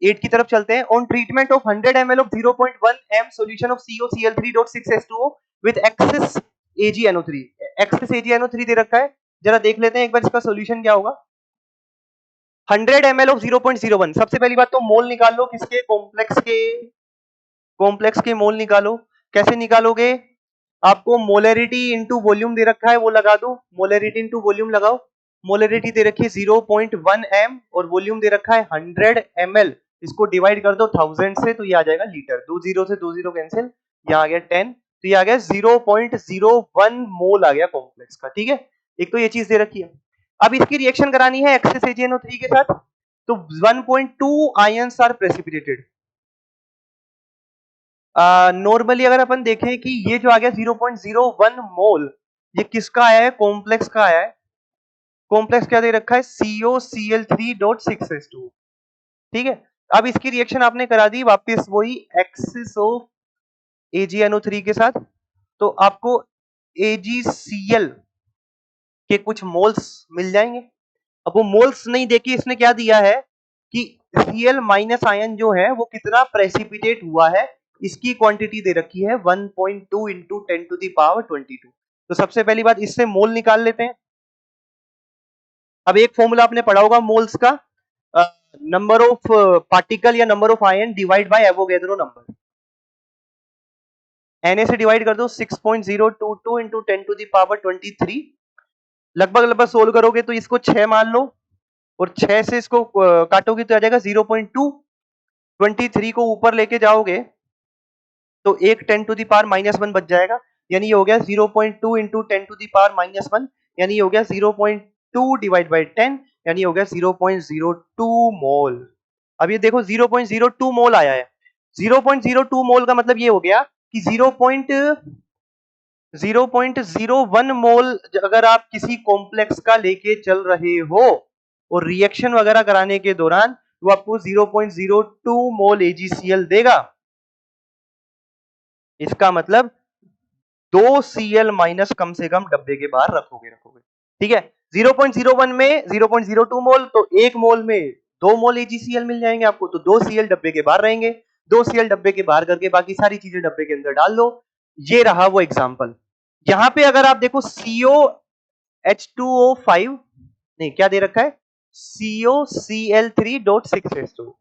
8 की तरफ चलते हैं। On treatment of 100 ml of 0.1 m solution of COCl3.6H2O with excess AgNO3। Excess AgNO3 दे रखा है, जरा देख लेते हैं एक बार इसका सॉल्यूशन क्या होगा। 100 ml ऑफ 0.01। सबसे पहली बात तो मोल निकाल लो, किसके? कॉम्प्लेक्स के मोल निकालो। कैसे निकालोगे? आपको मोलरिटी इनटू वॉल्यूम दे रखा है, वो लगा दो। मोलरिटी इनटू वॉल्यूम लगाओ। मोलरिटी दे रखी है 0.1 m और वॉल्यूम दे रखा है 100 ml। इसको डिवाइड कर दो 1000 से तो ये आ जाएगा लीटर। 2 0 से 2 0 कैंसिल, यहाँ आ गया 10, तो ये आ गया 0.01 मोल आ गया कॉम्प्लेक्स का। ठीक है, एक तो ये चीज दे रखी है। अब इसकी रिएक्शन करानी है एक्सेस AgNO3 के साथ, तो 1.2 आयंस आर प्रेसिपिटेटेड। नॉर्मली अगर अपन देखें कि ये जो आ गया 0.01 मोल, ये किसका आया है? कॉम्प्लेक्स का आया है। कॉम्प्लेक्स क्या दे रखा है? COCl3.6H2। ठीक है, अब इसकी रिएक्शन आपने करा दी वापस वही एक्सेस ऑफ AgNO3 के साथ, तो आपको AgCl के कुछ मोल्स मिल जाएंगे। अब वो मोल्स नहीं देखिए, इसने क्या दिया है कि Cl माइनस आयन जो है वो कितना प्रेसिपिटेट हुआ है, इसकी क्वांटिटी दे रखी है 1.2 इंटू 10 टू दी पावर 22। तो सबसे पहली बात इससे मोल निकाल लेते हैं। अब एक फॉर्मूला आपने पढ़ा होगा मोल्स का, नंबर ऑफ पार्टिकल या number of ion divide by Avogadro number. Na से डिवाइड कर दो 6.022 इंटू 10 टू दी पावर 23। लगभग सोल्व करोगे तो इसको 6 मान लो और 6 से इसको काटोगे तो आ जाएगा 0.2। 23 को ऊपर लेके जाओगे तो एक 10 टू दी पावर -1 बच जाएगा, यानी ये हो गया 0.2 इंटू 10 टू दी पावर -1, यानी ये हो गया 0.2 डिवाइड बाई 10, यानी हो गया 0.02 मोल। अब ये देखो 0.02 मोल आया है। 0.02 मोल का मतलब ये हो गया कि 0.01 मोल अगर आप किसी कॉम्प्लेक्स का लेके चल रहे हो और रिएक्शन वगैरह कराने के दौरान वो आपको 0.02 मोल AgCl देगा। इसका मतलब 2 Cl माइनस कम से कम डब्बे के बाहर रखोगे। ठीक है, 0.01 में 0.02 मोल, तो 1 मोल में 2 मोल AgCl मिल जाएंगे आपको, तो 2 Cl डब्बे के बाहर रहेंगे। 2 Cl डब्बे के बाहर करके बाकी सारी चीजें डब्बे के अंदर डाल दो। ये रहा वो एग्जांपल। यहां पे अगर आप देखो COH2O5 नहीं, क्या दे रखा है? COCl3.6H2।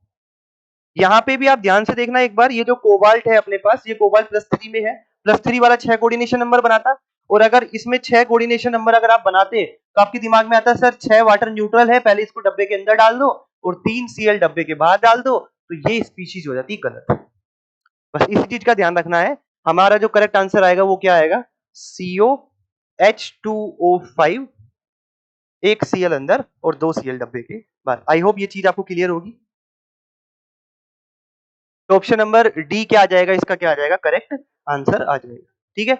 यहां पे भी आप ध्यान से देखना एक बार, ये जो कोबाल्ट है अपने पास, ये कोबाल्ट +3 में है। +3 वाला 6 कोऑर्डिनेशन नंबर बनाता, और अगर इसमें 6 कोऑर्डिनेशन नंबर अगर आप बनाते तो आपके दिमाग में आता सर 6 वाटर न्यूट्रल है, पहले इसको डब्बे के अंदर डाल दो और 3 Cl डब्बे के बाहर डाल दो, तो ये स्पीशीज हो जाती गलत। बस इसी चीज का ध्यान रखना है। हमारा जो करेक्ट आंसर आएगा वो क्या आएगा? COH2O5, 1 Cl अंदर और 2 Cl डब्बे के बाहर। आई होप ये चीज आपको क्लियर होगी। तो ऑप्शन नंबर डी क्या आ जाएगा? इसका क्या आ जाएगा? करेक्ट आंसर आ जाएगा। ठीक है।